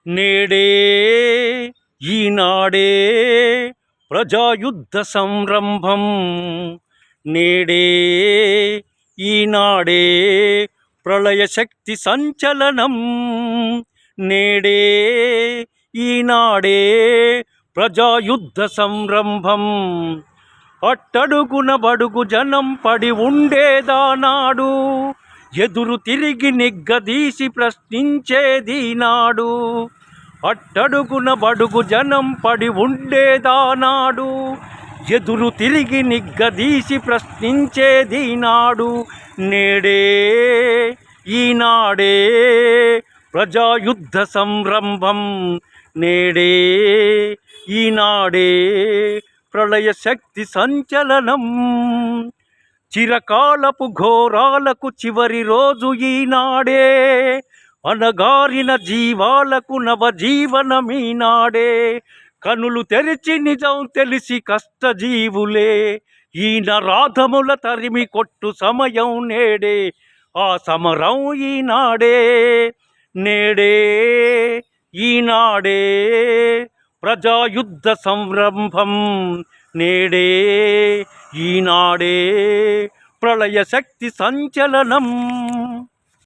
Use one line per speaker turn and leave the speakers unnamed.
నేడే ఈనాడే ప్రజాయుద్ధ సంరంభం. నేడే ఈనాడే ప్రళయ శక్తి సంచలనం. నేడే ఈనాడే ప్రజాయుద్ధ సంరంభం. అట్టడుగున బడుగు జనం పడి ఉండేదానాడు, ఎదురు తిరిగి నిగ్గదీసి ప్రశ్నించేది నాడు. అట్టడుగున బడుగు జనం పడి ఉండేదానాడు, ఎదురు తిరిగి నిగ్గదీసి ప్రశ్నించేది నాడు. నేడే ఈనాడే ప్రజాయుద్ధ సంరంభం. నేడే ఈనాడే ప్రళయ శక్తి సంచలనం. చిరకాలపు ఘోరాలకు చివరి రోజు ఈనాడే, అనగారిన జీవాలకు నవజీవనమీనాడే. కనులు తెరిచి నిజం తెలిసి కష్టజీవులే ఈ నరాధముల తరిమి కొట్టు సమయం నేడే. ఆ సమరం ఈనాడే. నేడే ఈనాడే ప్రజాయుద్ధ సంరంభం. నేడే ఈనాడే ప్రళయ శక్తి సంచలనం.